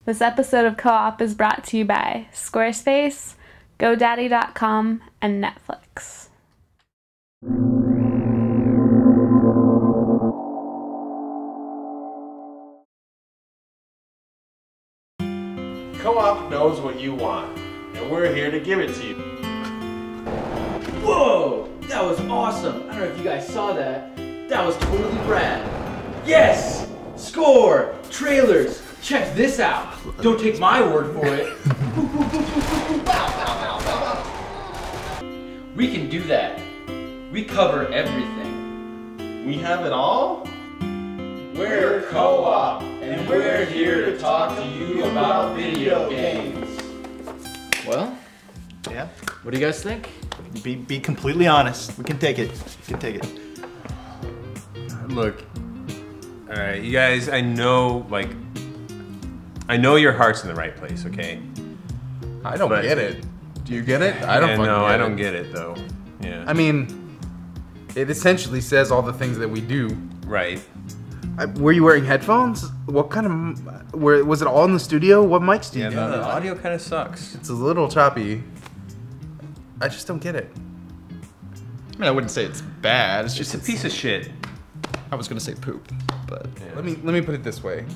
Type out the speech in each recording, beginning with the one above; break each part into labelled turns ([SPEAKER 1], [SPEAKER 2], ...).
[SPEAKER 1] This episode of Co-op is brought to you by Squarespace, GoDaddy.com, and Netflix.
[SPEAKER 2] Co-op knows what you want, and we're here to give it to you.
[SPEAKER 3] Whoa! That was awesome! I don't know if you guys saw that. That was totally rad. Yes! Score! Trailers! Check this out! Don't take my word for it. We can do that. We cover everything.
[SPEAKER 2] We have it all?
[SPEAKER 3] We're Co-op, and we're here to talk to you about video games. Well,
[SPEAKER 4] yeah.
[SPEAKER 3] What do you guys think?
[SPEAKER 4] Be completely honest. We can take it. We can take it.
[SPEAKER 5] Look, all right, you guys. I know your heart's in the right place. Okay.
[SPEAKER 6] I don't get it. Do you get it? I don't.
[SPEAKER 5] No, I don't get it though. Yeah.
[SPEAKER 6] I mean, it essentially says all the things that we do.
[SPEAKER 5] Right.
[SPEAKER 6] Were you wearing headphones? What kind of? Was it all in the studio? What mics do you
[SPEAKER 5] use? Yeah, the audio kind of sucks.
[SPEAKER 6] It's a little choppy. I just don't get it.
[SPEAKER 4] I mean, I wouldn't say it's bad. It's just
[SPEAKER 5] a piece of shit.
[SPEAKER 4] I was gonna say poop, but
[SPEAKER 6] yeah. Let me put it this way.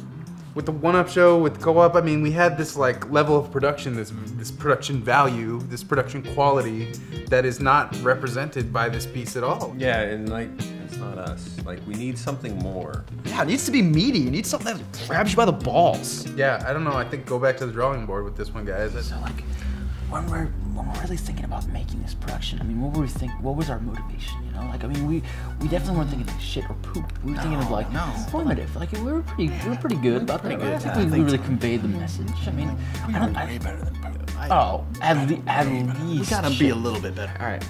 [SPEAKER 6] With the one-up show, with Co-op, I mean, we had this like level of production, this production value, this production quality that is not represented by this piece at all.
[SPEAKER 5] Yeah, and like it's not us. Like we need something more.
[SPEAKER 4] Yeah, it needs to be meaty. You need something that grabs you by the balls.
[SPEAKER 6] Yeah, I don't know. I think go back to the drawing board with this one, guys.
[SPEAKER 3] So like, when we're really thinking about making this production, I mean, what was our motivation? You know, like I mean, we definitely weren't thinking of shit or poop. We were thinking of like informative. Like we were pretty good about that. I think we really conveyed the message. I mean,
[SPEAKER 4] we were way better than poop.
[SPEAKER 3] At least
[SPEAKER 4] we gotta be a little bit better.
[SPEAKER 3] All right.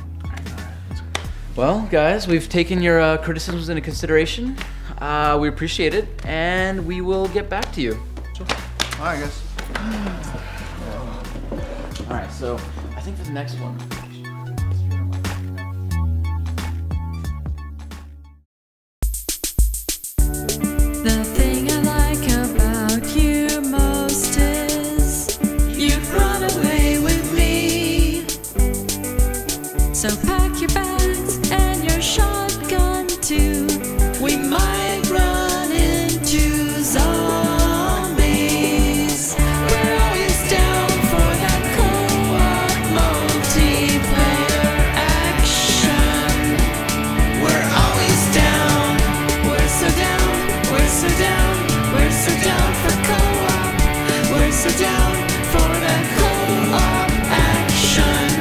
[SPEAKER 3] Well, guys, we've taken your criticisms into consideration. We appreciate it, and we will get back to you.
[SPEAKER 4] Sure. All right, guys.
[SPEAKER 3] All right, so I think for the next one.
[SPEAKER 7] The thing I like about you most is you'd run away with me. So pack your bags and your shotgun too. We might run into zombies. We're always down for that co-op multiplayer action. We're always down. We're so down. We're so down. We're so down for co-op. We're so down for that co-op action.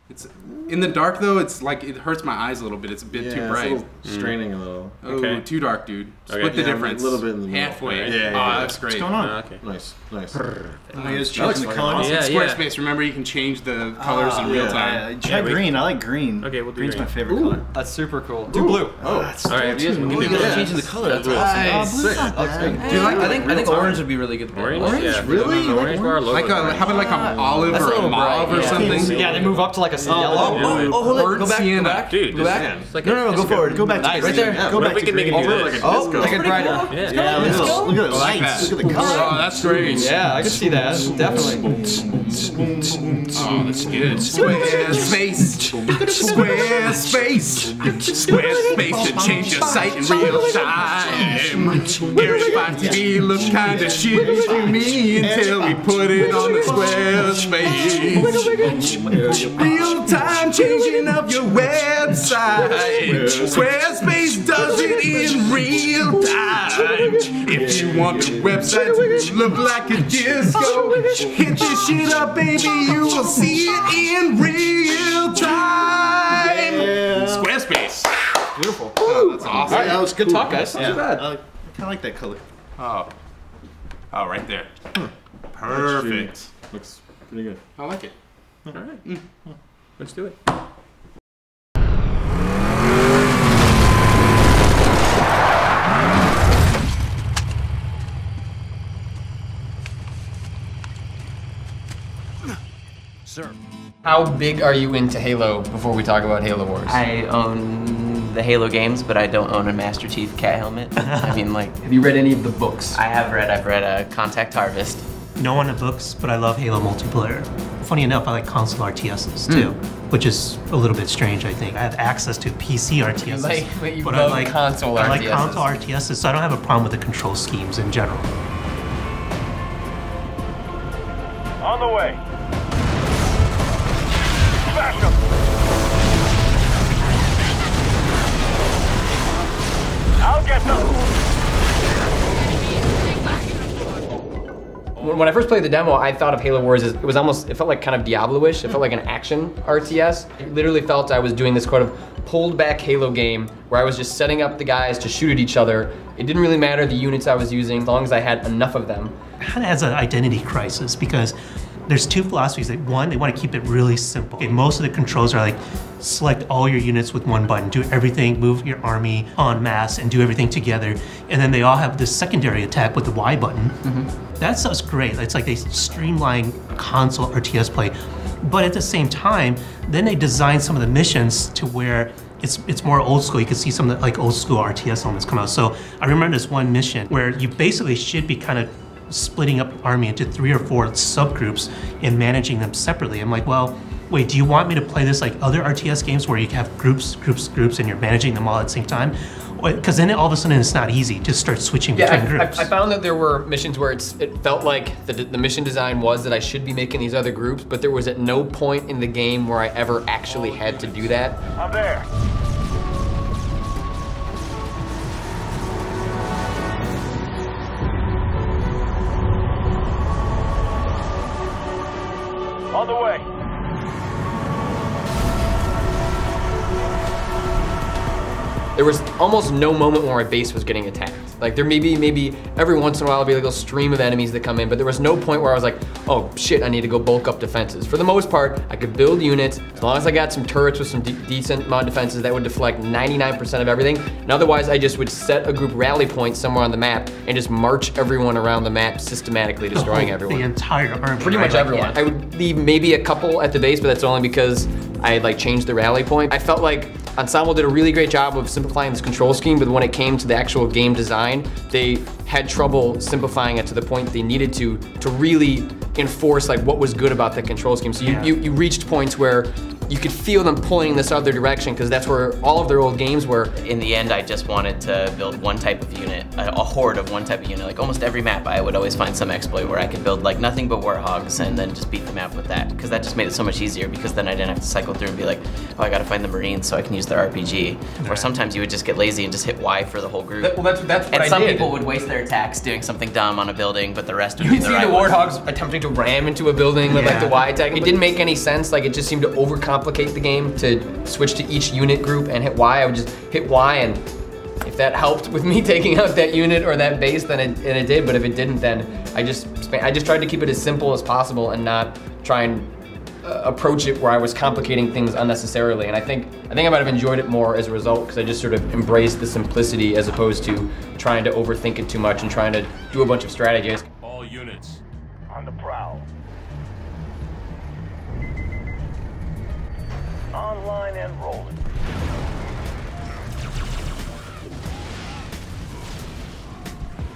[SPEAKER 6] It's in the dark though. It's like it hurts my eyes a little bit. It's a bit too bright.
[SPEAKER 2] It's a little straining a little.
[SPEAKER 6] Oh, too dark, dude. Split the difference.
[SPEAKER 2] A little bit in the middle.
[SPEAKER 6] Halfway.
[SPEAKER 2] Right?
[SPEAKER 6] Yeah. Oh, that's great.
[SPEAKER 4] What's going on?
[SPEAKER 5] Okay.
[SPEAKER 2] Nice.
[SPEAKER 4] Changing the colors.
[SPEAKER 6] Yeah, Squarespace. Remember, you can change the colors in real time.
[SPEAKER 4] Try green. I like green.
[SPEAKER 5] Okay, we'll do
[SPEAKER 4] green's
[SPEAKER 5] green.
[SPEAKER 4] my favorite color.
[SPEAKER 8] That's super cool.
[SPEAKER 4] Do blue.
[SPEAKER 5] Oh,
[SPEAKER 4] that's
[SPEAKER 5] all right.
[SPEAKER 3] You guys changing the color. That's awesome.
[SPEAKER 4] Blue's not bad.
[SPEAKER 3] I think orange would be really good.
[SPEAKER 5] Orange? Yeah.
[SPEAKER 4] Really?
[SPEAKER 5] Orange bar logo.
[SPEAKER 6] Like how about like an olive
[SPEAKER 3] That's a
[SPEAKER 6] or a
[SPEAKER 3] little
[SPEAKER 6] mauve
[SPEAKER 3] bright,
[SPEAKER 6] or something?
[SPEAKER 8] Yeah, they move up to like a yellow.
[SPEAKER 3] Hold it. Go back.
[SPEAKER 6] Sienna.
[SPEAKER 3] Go back.
[SPEAKER 5] Dude,
[SPEAKER 3] Go back.
[SPEAKER 5] it's like
[SPEAKER 3] No, go forward.
[SPEAKER 4] Go back to
[SPEAKER 3] Nice.
[SPEAKER 4] green.
[SPEAKER 3] Right there.
[SPEAKER 4] Yeah,
[SPEAKER 5] Go back to green.
[SPEAKER 2] Over like a
[SPEAKER 3] Oh,
[SPEAKER 2] disco.
[SPEAKER 3] like a brighter.
[SPEAKER 5] Yeah.
[SPEAKER 4] Yeah, look at the lights. Look at the color.
[SPEAKER 6] Oh, that's great.
[SPEAKER 8] Yeah, I can see that. Definitely.
[SPEAKER 6] Oh, that's good. Squarespace. Squarespace to change your site in real time. Verify TV looks kinda shitty to me until we put it on the Squarespace. Real time changing of your website. Squarespace does it in real time. If you want the website to look like a disco, hit this shit up, baby. You will see it in real time. Squarespace.
[SPEAKER 8] Beautiful.
[SPEAKER 6] Oh, that's awesome.
[SPEAKER 4] All right, that was
[SPEAKER 8] Good talk, guys. Not
[SPEAKER 4] Yeah.
[SPEAKER 8] too bad.
[SPEAKER 4] I kind of like that color.
[SPEAKER 6] Oh, right there. Perfect.
[SPEAKER 2] Looks pretty good.
[SPEAKER 6] I like it.
[SPEAKER 5] All right. Let's do it.
[SPEAKER 9] Sir.
[SPEAKER 10] How big are you into Halo before we talk about Halo Wars?
[SPEAKER 11] I own the Halo games, but I don't own a Master Chief cat helmet. I mean, like...
[SPEAKER 10] Have you read any of the books?
[SPEAKER 11] I've read Contact Harvest.
[SPEAKER 12] No one in books, but I love Halo multiplayer. Funny enough, I like console RTSs too, which is a little bit strange, I think. I have access to PC RTSs,
[SPEAKER 10] but I like console RTSs.
[SPEAKER 12] I like console RTSs, so I don't have a problem with the control schemes in general.
[SPEAKER 2] On the way. Smash them. I'll get them.
[SPEAKER 10] When I first played the demo, I thought of Halo Wars as, it felt like kind of Diablo-ish. It felt like an action RTS. It literally felt I was doing this kind of pulled back Halo game where I was just setting up the guys to shoot at each other. It didn't really matter the units I was using as long as I had enough of them.
[SPEAKER 12] It kind of has an identity crisis because there's two philosophies. One, they want to keep it really simple. Okay, most of the controls are like, select all your units with one button, do everything, move your army en masse, and do everything together. And then they all have this secondary attack with the Y button. That stuff's great. It's like they streamline console RTS play. But at the same time, then they design some of the missions to where it's more old school. You can see some of the like old school RTS elements come out. So I remember this one mission where you basically should be kind of splitting up the army into 3 or 4 subgroups and managing them separately. I'm like, well, wait, do you want me to play this like other RTS games where you have groups, and you're managing them all at the same time? Because then all of a sudden it's not easy to start switching between groups.
[SPEAKER 10] I found that there were missions where it felt like the mission design was that I should be making these other groups, but there was at no point in the game where I ever actually had to do that.
[SPEAKER 2] I'm there. On the way.
[SPEAKER 10] There was almost no moment where my base was getting attacked. Like there maybe every once in a while there'd be like a stream of enemies that come in, but there was no point where I was like, oh shit, I need to go bulk up defenses. For the most part, I could build units, as long as I got some turrets with some decent amount of defenses that would deflect 99% of everything. And otherwise I just would set a group rally point somewhere on the map and just march everyone around the map, systematically destroying everyone.
[SPEAKER 12] The entire army.
[SPEAKER 10] Pretty much everyone. I would leave maybe a couple at the base, but that's only because I had like changed the rally point. I felt like Ensemble did a really great job of simplifying this control scheme, but when it came to the actual game design, they had trouble simplifying it to the point they needed to really enforce like what was good about the control scheme. So you reached points where you could feel them pulling in this other direction because that's where all of their old games were.
[SPEAKER 11] In the end, I just wanted to build one type of unit, a horde of one type of unit. Like almost every map, I would always find some exploit where I could build like nothing but warhogs and then just beat the map with that. Because that just made it so much easier because then I didn't have to cycle through and be like, oh, I gotta find the Marines so I can use their RPG. Or sometimes you would just get lazy and just hit Y for the whole group.
[SPEAKER 10] Well, that's what I did.
[SPEAKER 11] And some people would waste their attacks doing something dumb on a building, but the rest would be the right
[SPEAKER 10] the Warthogs attempting to ram into a building with like the Y attack. It didn't make any sense. Like it just seemed to overcomplicate the game to switch to each unit group and hit Y. I would just hit Y, and if that helped with me taking out that unit or that base, then it did. But if it didn't, then I just tried to keep it as simple as possible and not try and approach it where I was complicating things unnecessarily. And I think I might have enjoyed it more as a result because I just sort of embraced the simplicity as opposed to trying to overthink it too much and trying to do a bunch of strategies.
[SPEAKER 2] All units on the prowl. Online and rolling.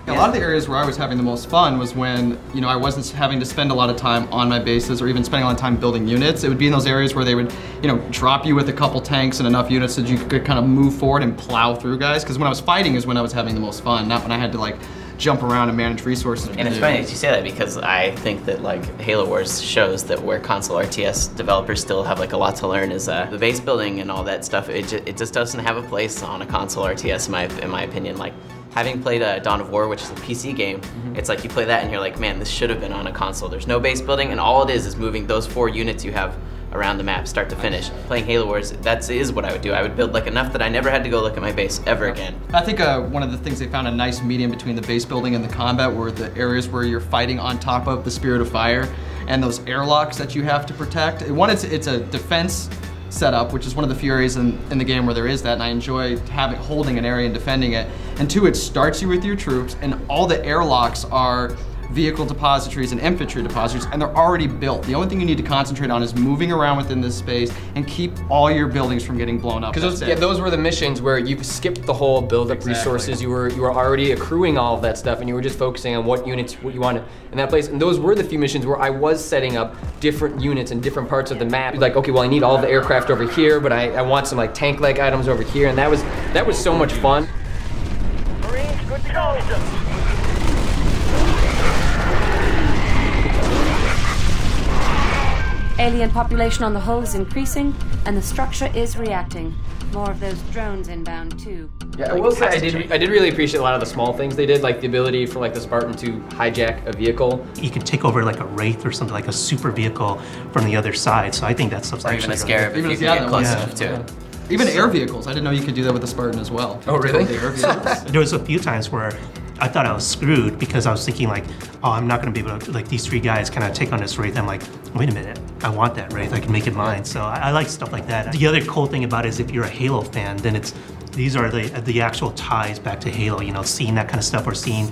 [SPEAKER 8] A lot of the areas where I was having the most fun was when, you know, I wasn't having to spend a lot of time on my bases or even spending a lot of time building units. It would be in those areas where they would, you know, drop you with a couple tanks and enough units that you could kind of move forward and plow through guys. Because when I was fighting is when I was having the most fun, not when I had to like jump around and manage resources.
[SPEAKER 11] And it's funny that you say that because I think that like Halo Wars shows that where console RTS developers still have like a lot to learn is the base building and all that stuff. It just doesn't have a place on a console RTS in my opinion. Like having played Dawn of War, which is a PC game, it's like you play that and you're like, man, this should have been on a console. There's no base building and all it is moving those 4 units you have around the map, start to finish. Playing Halo Wars, that is what I would do. I would build like enough that I never had to go look at my base ever again.
[SPEAKER 8] I think one of the things they found a nice medium between the base building and the combat were the areas where you're fighting on top of the Spirit of Fire and those airlocks that you have to protect. One, it's a defense setup, which is one of the few areas in the game where there is that, and I enjoy holding an area and defending it. And 2, it starts you with your troops, and all the airlocks are vehicle depositories and infantry depositories, and they're already built. The only thing you need to concentrate on is moving around within this space and keep all your buildings from getting blown up.
[SPEAKER 10] Because those were the missions where you skipped the whole build-up resources. You were already accruing all of that stuff, and you were just focusing on what units you wanted in that place. And those were the few missions where I was setting up different units in different parts of the map. Like, okay, well, I need all the aircraft over here, but I want some like tank-like items over here, and that was so much fun.
[SPEAKER 7] Marines, good to go.
[SPEAKER 9] Alien population on the hull is increasing, and the structure is reacting. More of those drones inbound too.
[SPEAKER 10] Yeah, I will say I did really appreciate a lot of the small things they did, like the ability for like the Spartan to hijack a vehicle.
[SPEAKER 12] You could take over like a Wraith or something, like a super vehicle from the other side. So I think that's something.
[SPEAKER 11] Or even a Scarab if you can get close enough to it.
[SPEAKER 8] Even air vehicles. I didn't know you could do that with the Spartan as well.
[SPEAKER 10] Oh, really?
[SPEAKER 12] There was a few times where I thought I was screwed because I was thinking like, oh, I'm not gonna be able to, like these 3 guys kind of take on this Wraith. I'm like, wait a minute, I want that Wraith, I can make it mine. So I like stuff like that. The other cool thing about it is if you're a Halo fan, then these are the actual ties back to Halo, you know, seeing that kind of stuff, or seeing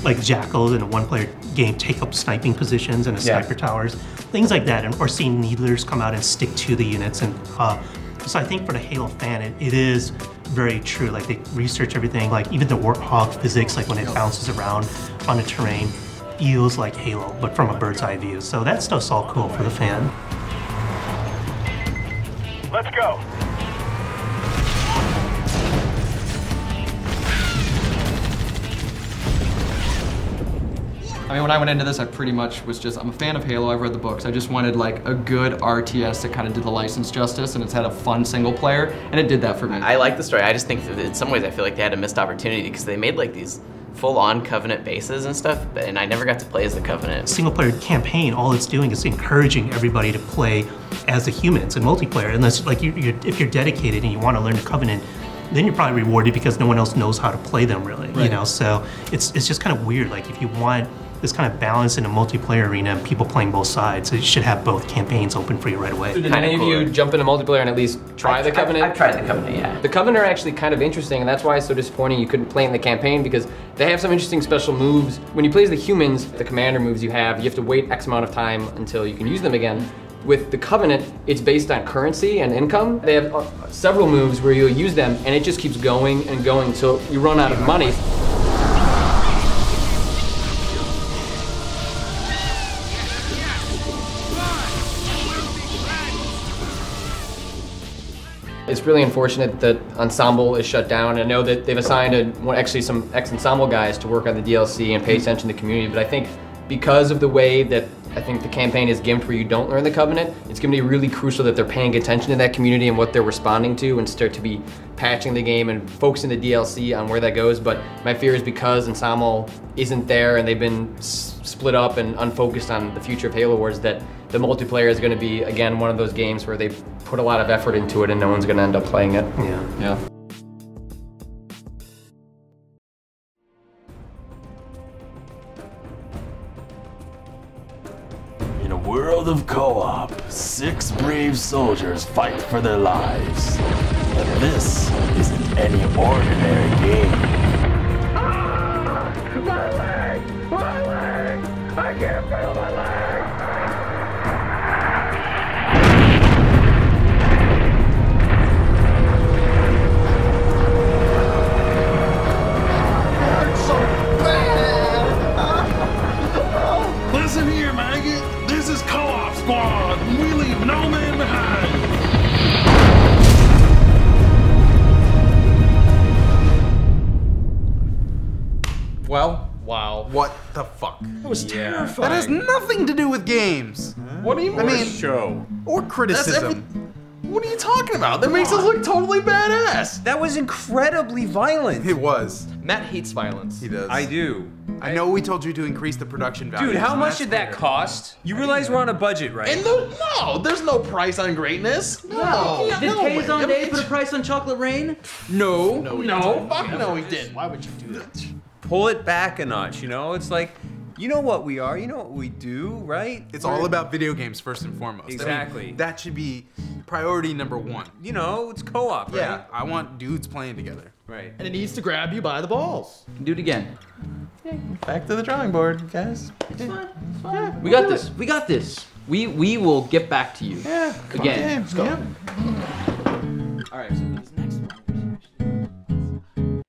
[SPEAKER 12] like Jackals in a 1-player game take up sniping positions and sniper towers, things like that, or seeing Needlers come out and stick to the units. And so I think for the Halo fan, it is very true. Like they research everything, like even the Warthog physics, like when it bounces around on the terrain, feels like Halo, but from a bird's eye view. So that stuff's all cool for the fan.
[SPEAKER 7] Let's go.
[SPEAKER 8] I mean, when I went into this, I pretty much was I'm a fan of Halo, I've read the books. I just wanted like a good RTS that kind of did the license justice, and it's had a fun single player, and it did that for me.
[SPEAKER 11] I like the story. I just think that in some ways I feel like they had a missed opportunity because they made like these full-on Covenant bases and stuff, and I never got to play as the Covenant.
[SPEAKER 12] Single-player campaign, all it's doing is encouraging everybody to play as the humans in multiplayer. Unless, like, if you're dedicated and you want to learn the Covenant, then you're probably rewarded because no one else knows how to play them, really. Right. You know, so it's just kind of weird. Like, if you want this kind of balance in a multiplayer arena and people playing both sides, it should have both campaigns open for you right away.
[SPEAKER 10] Did any of you jump into multiplayer and at least try the Covenant?
[SPEAKER 11] I've tried the Covenant, yeah.
[SPEAKER 10] The Covenant are actually kind of interesting, and that's why it's so disappointing you couldn't play in the campaign, because they have some interesting special moves. When you play as the humans, the commander moves you have to wait X amount of time until you can use them again. With the Covenant, it's based on currency and income. They have several moves where you'll use them, and it just keeps going and going until you run out of money. It's really unfortunate that Ensemble is shut down. I know that they've assigned actually some ex-Ensemble guys to work on the DLC and pay attention to the community, but I think because of the way that I think the campaign is gimped where you don't learn the Covenant, it's gonna be really crucial that they're paying attention to that community and what they're responding to, and start to be patching the game and focusing the DLC on where that goes. But my fear is because Ensemble isn't there and they've been split up and unfocused on the future of Halo Wars, that the multiplayer is gonna be, again, one of those games where they put a lot of effort into it and no one's gonna end up playing it.
[SPEAKER 12] Yeah.
[SPEAKER 2] In a world of co-op, 6 brave soldiers fight for their lives. And this isn't any ordinary game.
[SPEAKER 7] My leg! My leg! I can't feel my leg!
[SPEAKER 2] Listen here, maggot. This is Co-op Squad, and we leave no man behind.
[SPEAKER 6] Well, wow.
[SPEAKER 4] What the fuck?
[SPEAKER 6] That was terrifying.
[SPEAKER 4] That has nothing to do with games.
[SPEAKER 6] What do you mean?
[SPEAKER 4] I mean,
[SPEAKER 2] show.
[SPEAKER 4] Or criticism.
[SPEAKER 6] What are you talking about? That makes us look totally badass. That was incredibly violent.
[SPEAKER 4] It was.
[SPEAKER 6] Matt hates violence.
[SPEAKER 4] He does.
[SPEAKER 6] I do.
[SPEAKER 4] I know we told you to increase the production value.
[SPEAKER 6] Dude, how much did that cost? You realize we're on a budget, right?
[SPEAKER 4] And no, there's no price on greatness. No.
[SPEAKER 3] Did Kazon Day put a price on Chocolate Rain?
[SPEAKER 6] No.
[SPEAKER 4] Fuck no, he didn't. Why would you do that?
[SPEAKER 6] Pull it back a notch, you know? It's like, you know what we are, you know what we do, right?
[SPEAKER 4] It's all about video games first and foremost.
[SPEAKER 6] Exactly.
[SPEAKER 4] I mean, that should be priority number 1.
[SPEAKER 6] You know, it's co-op, right?
[SPEAKER 4] Yeah, I want dudes playing together.
[SPEAKER 6] Right.
[SPEAKER 3] And it needs to grab you by the balls.
[SPEAKER 8] Do it again.
[SPEAKER 6] Back to the drawing board, guys.
[SPEAKER 3] We got this. We got this. We will get back to you.
[SPEAKER 6] Yeah.
[SPEAKER 3] Again.
[SPEAKER 6] Let's go.
[SPEAKER 3] All right. So for this next one.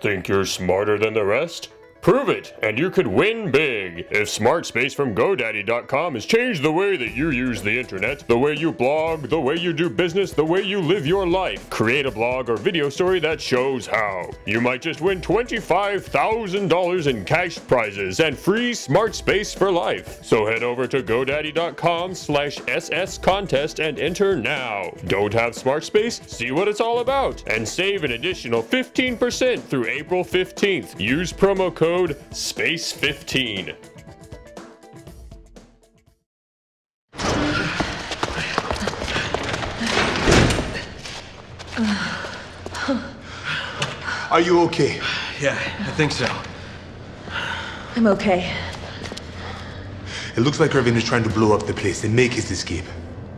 [SPEAKER 13] Think you're smarter than the rest? Prove it, and you could win big! If SmartSpace from GoDaddy.com has changed the way that you use the internet, the way you blog, the way you do business, the way you live your life, create a blog or video story that shows how. You might just win $25,000 in cash prizes and free SmartSpace for life. So head over to GoDaddy.com/SS contest and enter now. Don't have SmartSpace? See what it's all about and save an additional 15% through April 15th. Use promo code SPACE15.
[SPEAKER 14] Are you okay?
[SPEAKER 15] Yeah, I think so.
[SPEAKER 16] I'm okay.
[SPEAKER 14] It looks like Irving is trying to blow up the place and make his escape.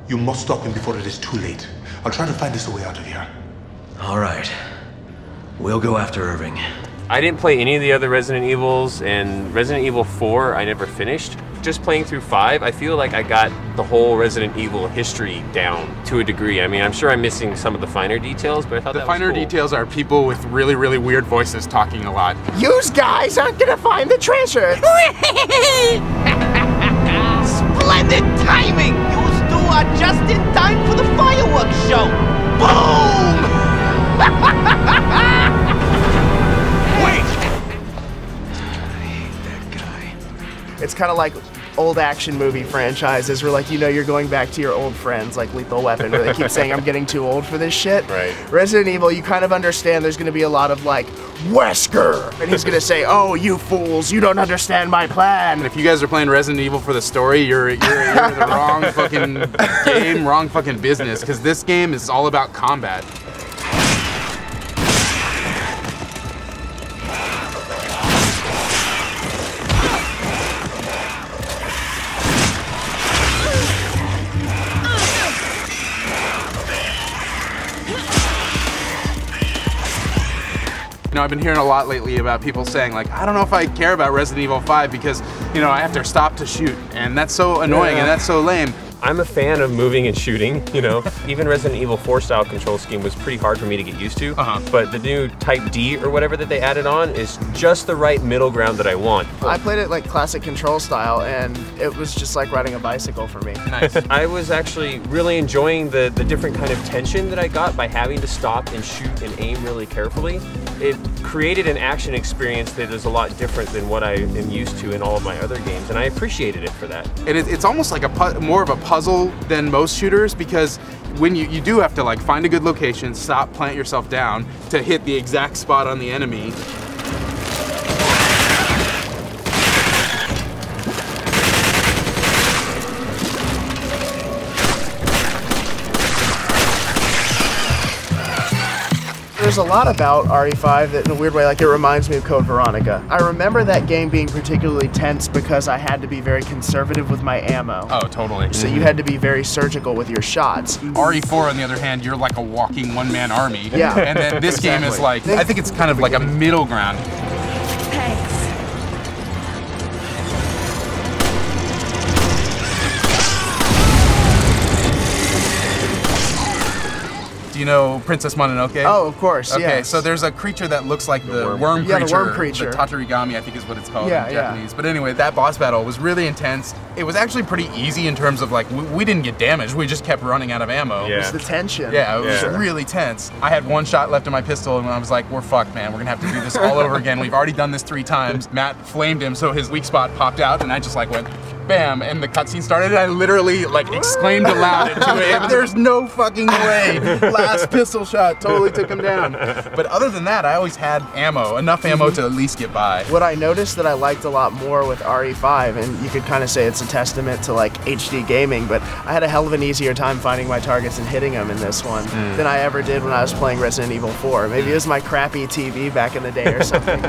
[SPEAKER 14] You must stop him before it is too late. I'll try to find us a way out of here.
[SPEAKER 15] All right. We'll go after Irving.
[SPEAKER 17] I didn't play any of the other Resident Evils, and Resident Evil 4 I never finished. Just playing through 5, I feel like I got the whole Resident Evil history down to a degree. I mean, I'm sure I'm missing some of the finer details, but I thought
[SPEAKER 6] the
[SPEAKER 17] that was
[SPEAKER 6] finer
[SPEAKER 17] cool.
[SPEAKER 6] details are people with really, really weird voices talking a lot.
[SPEAKER 18] You guys aren't gonna find the treasure.
[SPEAKER 7] Splendid timing! You two are just in time for the fireworks show! Boom!
[SPEAKER 18] It's kind of like old action movie franchises where, like, you know, you're going back to your old friends, like Lethal Weapon, where they keep saying, I'm getting too old for this shit.
[SPEAKER 17] Right.
[SPEAKER 18] Resident Evil, you kind of understand there's going to be a lot of, like, Wesker! And he's going to say, oh, you fools, you don't understand my plan.
[SPEAKER 6] And if you guys are playing Resident Evil for the story, you're in the wrong fucking game, wrong fucking business, because this game is all about combat. You know, I've been hearing a lot lately about people saying, like, I don't know if I care about Resident Evil 5 because, you know, I have to stop to shoot, and that's so annoying and that's so lame.
[SPEAKER 17] I'm a fan of moving and shooting, you know. Even Resident Evil 4 style control scheme was pretty hard for me to get used to. But the new Type D or whatever that they added on is just the right middle ground that I want.
[SPEAKER 18] I played it like classic control style, and it was just like riding a bicycle for me.
[SPEAKER 17] Nice. I was actually really enjoying the different kind of tension that I got by having to stop and shoot and aim really carefully. It created an action experience that is a lot different than what I am used to in all of my other games, and I appreciated it for that.
[SPEAKER 6] And it's almost like more of a puzzle than most shooters, because when you do have to, like, find a good location, stop, plant yourself down to hit the exact spot on the enemy.
[SPEAKER 18] There's a lot about RE5 that in a weird way, like, it reminds me of Code Veronica. I remember that game being particularly tense because I had to be very conservative with my ammo.
[SPEAKER 6] Oh, totally.
[SPEAKER 18] So you had to be very surgical with your shots.
[SPEAKER 6] RE4, on the other hand, you're like a walking one-man army.
[SPEAKER 18] Yeah.
[SPEAKER 6] And then this game is like, I think it's kind of like a middle ground. You know Princess Mononoke?
[SPEAKER 18] Oh, of course,
[SPEAKER 6] Okay,
[SPEAKER 18] yes.
[SPEAKER 6] so there's a creature that looks like the worm creature.
[SPEAKER 18] Yeah, the worm creature.
[SPEAKER 6] The Tatarigami, I think is what it's called
[SPEAKER 18] Yeah,
[SPEAKER 6] in
[SPEAKER 18] yeah.
[SPEAKER 6] Japanese. But anyway, that boss battle was really intense. It was actually pretty easy in terms of, like, we didn't get damaged. We just kept running out of ammo.
[SPEAKER 18] It was the tension.
[SPEAKER 6] Yeah, it was really tense. I had one shot left in my pistol, and I was like, we're fucked, man. We're gonna have to do this all over again. We've already done this 3 times. Matt flamed him, so his weak spot popped out, and I just, like, went bam, and the cutscene started, and I literally, like, exclaimed aloud at 2 a.m. There's no fucking way. Last pistol shot totally took him down. But other than that, I always had ammo, enough ammo to at least get by.
[SPEAKER 18] What I noticed that I liked a lot more with RE5, and you could kind of say it's a testament to, like, HD gaming, but I had a hell of an easier time finding my targets and hitting them in this one than I ever did when I was playing Resident Evil 4. Maybe it was my crappy TV back in the day or something.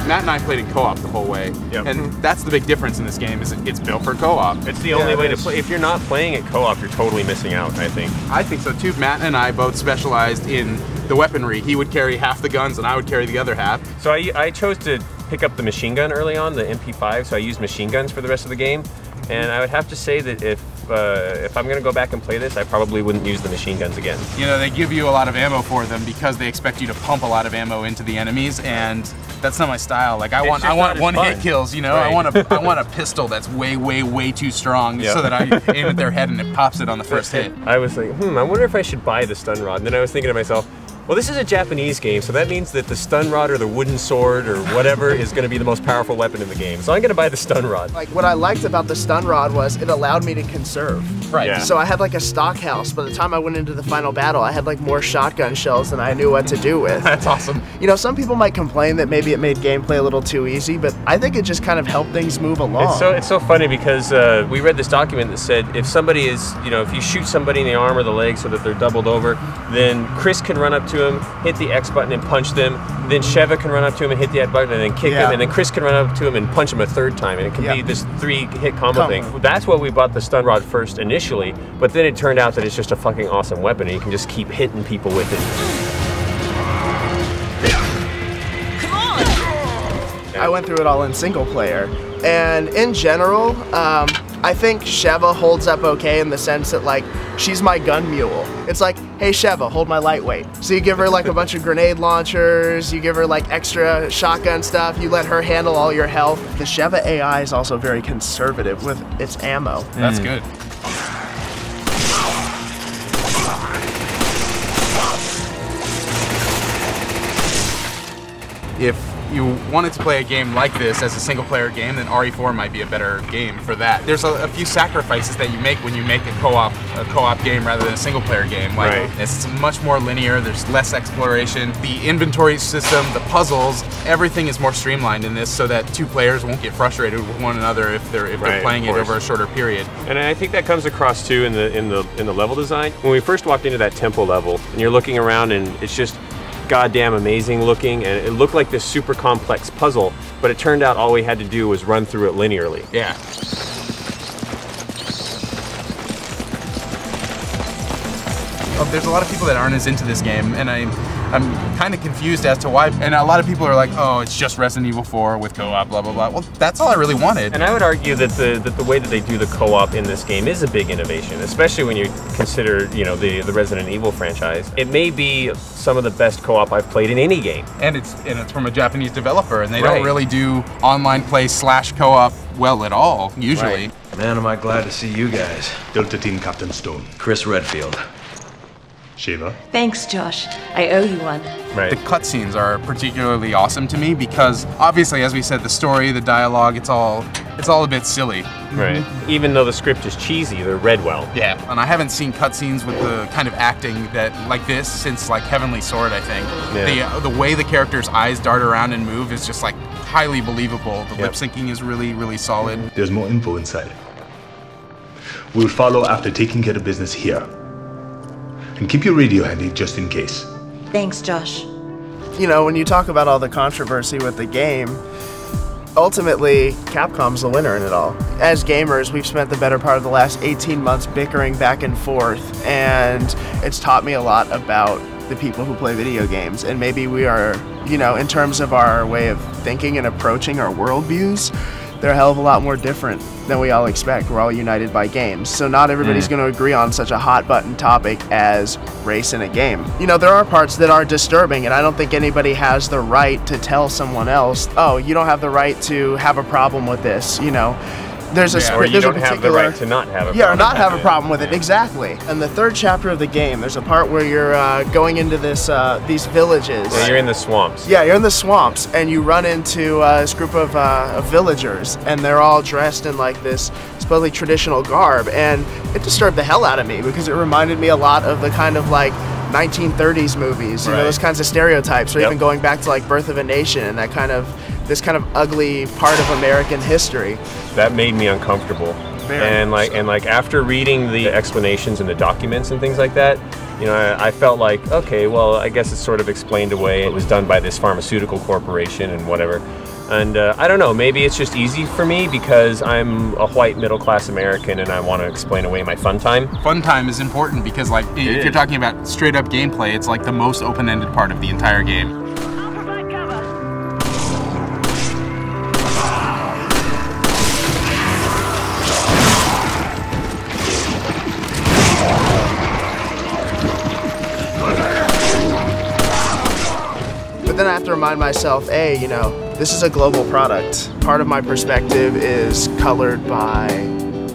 [SPEAKER 6] Matt and I played in co-op the whole way, and that's the big difference in this game. Is it's built for co-op.
[SPEAKER 17] It's the only way to play. If you're not playing it co-op, you're totally missing out, I think.
[SPEAKER 6] I think so too. Matt and I both specialized in the weaponry. He would carry half the guns, and I would carry the other half.
[SPEAKER 17] So I chose to pick up the machine gun early on, the MP5. So I used machine guns for the rest of the game, and I would have to say that if I'm going to go back and play this, I probably wouldn't use the machine guns again.
[SPEAKER 6] You know, they give you a lot of ammo for them because they expect you to pump a lot of ammo into the enemies, and that's not my style. Like I want one-hit kills. You know, right. I want a pistol that's way too strong, so that I aim at their head and it pops it on the first hit.
[SPEAKER 17] I was like, I wonder if I should buy the stun rod. And then I was thinking to myself, well, this is a Japanese game, so that means that the stun rod or the wooden sword or whatever is going to be the most powerful weapon in the game. So I'm going to buy the stun rod.
[SPEAKER 18] Like, what I liked about the stun rod was it allowed me to conserve.
[SPEAKER 6] Right. Yeah.
[SPEAKER 18] So I had like a stock house. By the time I went into the final battle, I had like more shotgun shells than I knew what to do with.
[SPEAKER 6] That's awesome.
[SPEAKER 18] You know, some people might complain that maybe it made gameplay a little too easy, but I think it just kind of helped things move along.
[SPEAKER 17] It's so funny because we read this document that said if somebody is, if you shoot somebody in the arm or the leg so that they're doubled over, then Chris can run up to him, hit the X button and punch them, then Sheva can run up to him and hit the X button and then kick him, and then Chris can run up to him and punch him a third time, and it can be this 3-hit combo thing. That's what we bought the stun rod first initially, but then it turned out that it's just a fucking awesome weapon and you can just keep hitting people with it.
[SPEAKER 18] I went through it all in single player, and in general, I think Sheva holds up okay in the sense that, like, she's my gun mule. It's like, hey Sheva, hold my lightweight. So you give her like a bunch of grenade launchers, you give her like extra shotgun stuff, you let her handle all your health. The Sheva AI is also very conservative with its ammo.
[SPEAKER 6] That's good. If you wanted to play a game like this as a single-player game, then RE4 might be a better game for that. There's a few sacrifices that you make when you make a co-op game rather than a single-player game. Like, it's much more linear. There's less exploration. The inventory system, the puzzles, everything is more streamlined in this, so that two players won't get frustrated with one another if they're playing it over a shorter period.
[SPEAKER 17] And I think that comes across too in the level design. When we first walked into that temple level, and you're looking around, and it's just goddamn amazing looking, and it looked like this super complex puzzle, but it turned out all we had to do was run through it linearly.
[SPEAKER 6] Yeah. There's a lot of people that aren't as into this game, and I'm kind of confused as to why. And a lot of people are like, oh, it's just Resident Evil 4 with co-op, blah, blah, blah. Well, that's all I really wanted.
[SPEAKER 17] And I would argue that the way that they do the co-op in this game is a big innovation, especially when you consider, the Resident Evil franchise. It may be some of the best co-op I've played in any game.
[SPEAKER 6] And it's from a Japanese developer, and they don't really do online play / co-op well at all, usually.
[SPEAKER 15] Man, am I glad to see you guys.
[SPEAKER 14] Delta Team Captain Stone.
[SPEAKER 15] Chris Redfield.
[SPEAKER 14] Sheva.
[SPEAKER 16] Thanks, Josh. I owe you one.
[SPEAKER 6] Right. The cutscenes are particularly awesome to me because, obviously, as we said, the story, the dialogue, it's all a bit silly.
[SPEAKER 17] Right. Even though the script is cheesy, they're read well.
[SPEAKER 6] Yeah. And I haven't seen cutscenes with the kind of acting like this since like Heavenly Sword, I think. Yeah. The way the character's eyes dart around and move is just like highly believable. The lip syncing is really, really solid.
[SPEAKER 14] There's more info inside. We'll follow after taking care of business here. And keep your radio handy just in case.
[SPEAKER 16] Thanks, Josh.
[SPEAKER 18] You know, when you talk about all the controversy with the game, ultimately, Capcom's the winner in it all. As gamers, we've spent the better part of the last 18 months bickering back and forth, and it's taught me a lot about the people who play video games. And maybe we are, in terms of our way of thinking and approaching our worldviews, they're a hell of a lot more different than we all expect. We're all united by games. So not everybody's going to agree on such a hot button topic as race in a game. There are parts that are disturbing, and I don't think anybody has the right to tell someone else, oh, you don't have the right to have a problem with this, There's a
[SPEAKER 17] or you don't have the right to not have a problem.
[SPEAKER 18] Yeah, or not have a problem with it, exactly. In the third chapter of the game, there's a part where you're going into these villages.
[SPEAKER 17] Yeah, you're in the swamps.
[SPEAKER 18] Yeah, you're in the swamps, and you run into this group of villagers, and they're all dressed in like this supposedly traditional garb, and it disturbed the hell out of me because it reminded me a lot of the kind of like 1930s movies, those kinds of stereotypes, or even going back to like Birth of a Nation and this kind of ugly part of American history.
[SPEAKER 17] That made me uncomfortable. And after reading the explanations and the documents and things like that, I felt like, okay, well, I guess it's sort of explained away. It was done by this pharmaceutical corporation and whatever. And I don't know, maybe it's just easy for me because I'm a white middle-class American and I want to explain away my fun time.
[SPEAKER 6] Fun time is important because, like, if you're talking about straight-up gameplay, it's like the most open-ended part of the entire game.
[SPEAKER 18] But then I have to remind myself, hey, you know, this is a global product. Part of my perspective is colored by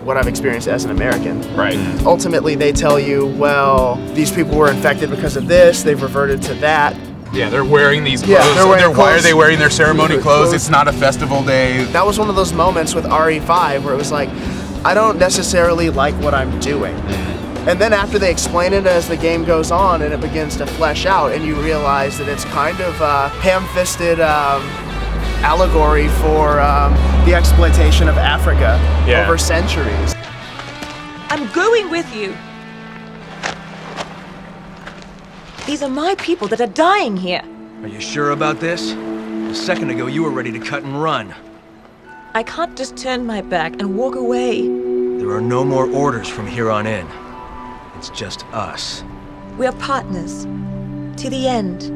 [SPEAKER 18] what I've experienced as an American.
[SPEAKER 6] Right.
[SPEAKER 18] Ultimately, they tell you, well, these people were infected because of this, they've reverted to that.
[SPEAKER 6] Yeah, they're wearing these clothes.
[SPEAKER 18] Yeah, they're wearing clothes.
[SPEAKER 6] Why are they wearing their ceremony clothes? It's not a festival day.
[SPEAKER 18] That was one of those moments with RE5 where it was like, I don't necessarily like what I'm doing. And then after they explain it as the game goes on and it begins to flesh out and you realize that it's kind of a ham-fisted allegory for the exploitation of Africa over centuries.
[SPEAKER 16] I'm going with you. These are my people that are dying here.
[SPEAKER 15] Are you sure about this? A second ago, you were ready to cut and run.
[SPEAKER 16] I can't just turn my back and walk away.
[SPEAKER 15] There are no more orders from here on in. It's just us.
[SPEAKER 16] We are partners. To the end.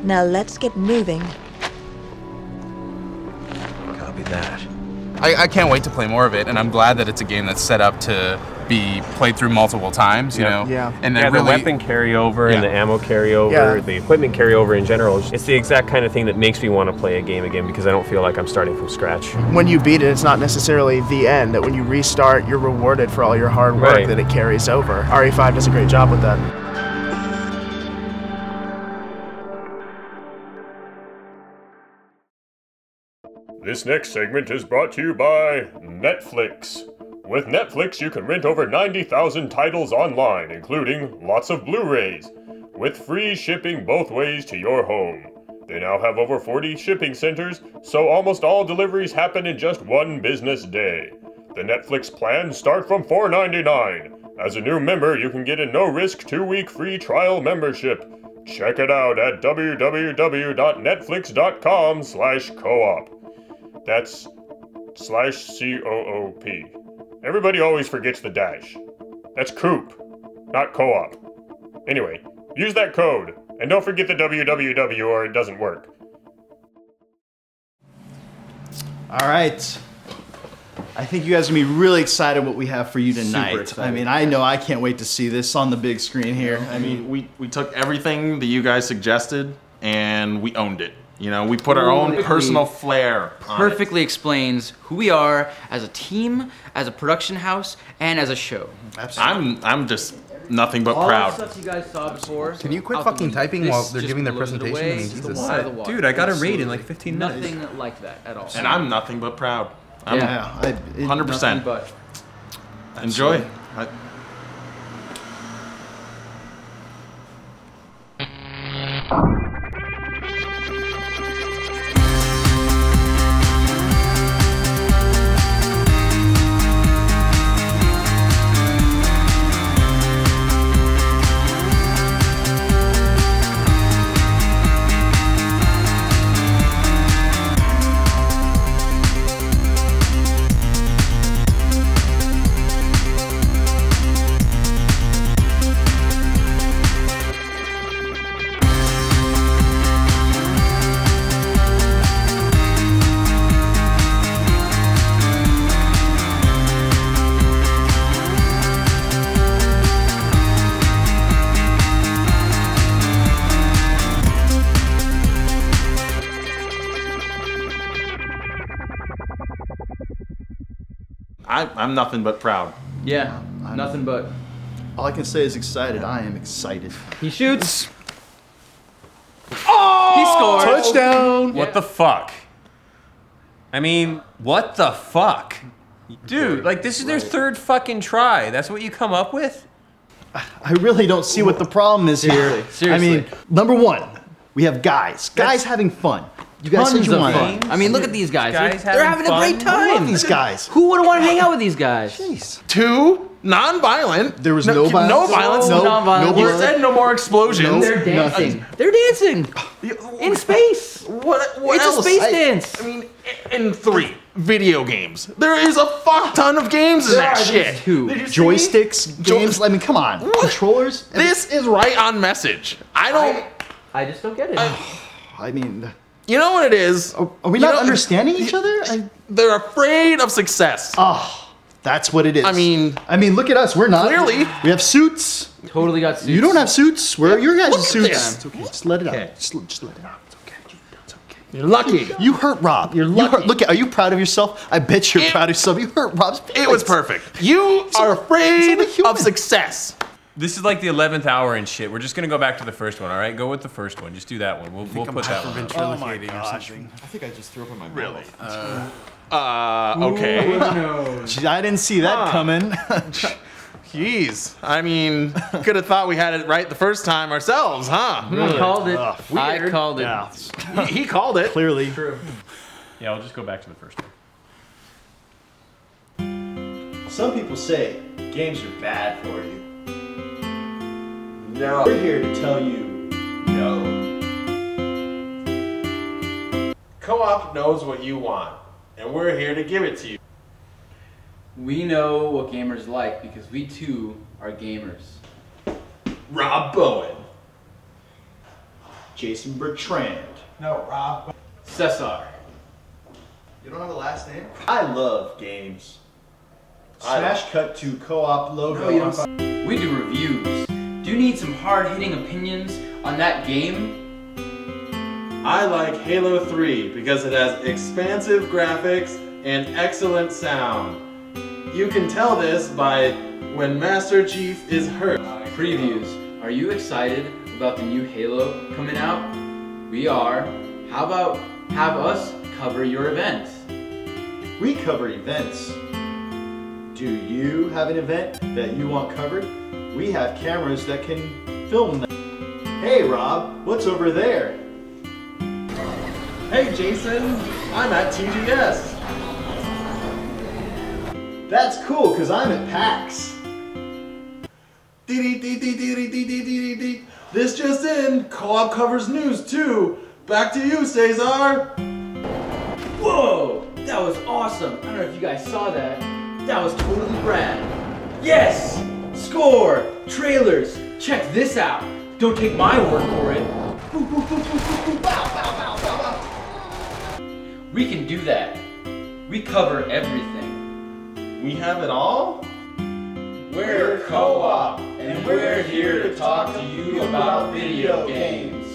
[SPEAKER 16] Now let's get moving.
[SPEAKER 15] Copy that.
[SPEAKER 6] I can't wait to play more of it, and I'm glad that it's a game that's set up to be played through multiple times, you know?
[SPEAKER 18] Yeah.
[SPEAKER 6] And
[SPEAKER 17] the weapon carryover and the ammo carryover, the equipment carryover in general. It's the exact kind of thing that makes me want to play a game again because I don't feel like I'm starting from scratch.
[SPEAKER 18] When you beat it, it's not necessarily the end. That when you restart, you're rewarded for all your hard work that it carries over. RE5 does a great job with that.
[SPEAKER 13] This next segment is brought to you by Netflix. With Netflix, you can rent over 90,000 titles online, including lots of Blu-rays, with free shipping both ways to your home. They now have over 40 shipping centers, so almost all deliveries happen in just one business day. The Netflix plans start from $4.99. As a new member, you can get a no-risk 2-week free trial membership. Check it out at www.netflix.com/coop. That's /COOP. Everybody always forgets the dash. That's coop, not co-op. Anyway, use that code, and don't forget the www or it doesn't work.
[SPEAKER 4] All right. I think you guys are going to be really excited what we have for you tonight.
[SPEAKER 19] Super excited.
[SPEAKER 4] I mean, I know I can't wait to see this on the big screen here.
[SPEAKER 19] I mean, we took everything that you guys suggested and we owned it. You know, we put our own personal flair on it.
[SPEAKER 3] Perfectly explains who we are as a team, as a production house, and as a show.
[SPEAKER 19] I'm just nothing but
[SPEAKER 3] All
[SPEAKER 19] proud.
[SPEAKER 3] the stuff you guys saw before.
[SPEAKER 20] Can you quit fucking typing while they're giving their presentation? I mean, Jesus.
[SPEAKER 3] Dude, I got a raid in like 15 minutes. Nothing like that at all.
[SPEAKER 19] And I'm nothing but proud. I'm 100%.
[SPEAKER 3] Nothing but.
[SPEAKER 19] Enjoy. I'm nothing but proud.
[SPEAKER 3] Yeah, nothing but.
[SPEAKER 4] All I can say is excited. I am excited.
[SPEAKER 3] He shoots. Oh! He scored.
[SPEAKER 4] Touchdown.
[SPEAKER 17] What the fuck? I mean, what the fuck? Dude, like this is their third fucking try. That's what you come up with?
[SPEAKER 4] I really don't see what the problem is here.
[SPEAKER 3] Seriously.
[SPEAKER 4] I mean, number one, we have guys having fun. You guys said
[SPEAKER 3] Tons
[SPEAKER 4] you
[SPEAKER 3] of
[SPEAKER 4] wanted.
[SPEAKER 3] fun. I mean, look at these guys.
[SPEAKER 17] Guys
[SPEAKER 3] They're having a great time.
[SPEAKER 4] I love these guys.
[SPEAKER 3] Who would want to hang out with these guys?
[SPEAKER 4] Jeez.
[SPEAKER 19] 2, non-violent.
[SPEAKER 4] There was no violence.
[SPEAKER 19] No violence.
[SPEAKER 3] No violence.
[SPEAKER 19] You said no more explosions.
[SPEAKER 3] They're dancing. They're dancing in space.
[SPEAKER 19] What
[SPEAKER 3] It's a
[SPEAKER 19] else?
[SPEAKER 3] space dance.
[SPEAKER 19] I mean, in 3 video games. There is a fuck ton of games in that shit.
[SPEAKER 4] Joysticks, games. I mean, come on. Controllers.
[SPEAKER 19] This is right on message. I
[SPEAKER 3] just don't get it.
[SPEAKER 4] I mean,
[SPEAKER 19] you know what it is?
[SPEAKER 4] Are we not understanding each other?
[SPEAKER 19] They're afraid of success.
[SPEAKER 4] Oh, that's what it is.
[SPEAKER 19] I mean,
[SPEAKER 4] look at us. We're not.
[SPEAKER 19] Clearly.
[SPEAKER 4] We have suits.
[SPEAKER 3] Totally got suits.
[SPEAKER 4] You don't have suits. Where are your guys'
[SPEAKER 19] Look at
[SPEAKER 4] suits?
[SPEAKER 19] them.
[SPEAKER 4] It's okay. Just let it out. Just let it out. It's okay. It's okay.
[SPEAKER 19] You're lucky.
[SPEAKER 4] You hurt Rob. You're lucky. Look, are you proud of yourself? I bet you're proud of yourself. You hurt Rob's feelings.
[SPEAKER 19] It was perfect. You are afraid of success.
[SPEAKER 17] This is like the 11th hour and shit. We're just gonna go back to the first one, all right? Go with the first one. Just do that one. We'll put that one up.
[SPEAKER 4] Oh my gosh.
[SPEAKER 19] I think I just threw up in my
[SPEAKER 4] Really?
[SPEAKER 19] Okay.
[SPEAKER 4] Gee, I didn't see that coming.
[SPEAKER 19] Jeez. I mean, could have thought we had it right the first time ourselves, huh?
[SPEAKER 3] Really? Called it.
[SPEAKER 10] I called it.
[SPEAKER 4] Yeah.
[SPEAKER 19] He called it.
[SPEAKER 4] Clearly.
[SPEAKER 3] True.
[SPEAKER 17] Yeah, I'll just go back to the first one.
[SPEAKER 4] Some people say games are bad for you.
[SPEAKER 19] No.
[SPEAKER 4] We're here to tell you no.
[SPEAKER 19] Co-op knows what you want, and we're here to give it to you.
[SPEAKER 3] We know what gamers like because we too are gamers.
[SPEAKER 19] Rob Bowen.
[SPEAKER 4] Jason Bertrand.
[SPEAKER 19] No, Rob.
[SPEAKER 3] Cesar.
[SPEAKER 4] You don't have a last name? I love games. Smash cut to co-op logo.
[SPEAKER 3] No, you don't. We do reviews. Do you need some hard-hitting opinions on that game?
[SPEAKER 19] I like Halo 3 because it has expansive graphics and excellent sound. You can tell this by when Master Chief is hurt.
[SPEAKER 3] Previews. Are you excited about the new Halo coming out? We are. How about have us cover your event?
[SPEAKER 4] We cover events. Do you have an event that you want covered? We have cameras that can film them. Hey Rob, what's over there?
[SPEAKER 19] Hey Jason, I'm at TGS.
[SPEAKER 4] That's cool, because I'm at PAX.
[SPEAKER 19] This just in, Co-op covers news too. Back to you, Cesar.
[SPEAKER 3] Whoa! That was awesome! I don't know if you guys saw that. That was totally rad. Yes! Score! Trailers! Check this out! Don't take my word for it. We can do that. We cover everything.
[SPEAKER 19] We have it all?
[SPEAKER 3] We're Co-op, and we're here to talk to you about video games.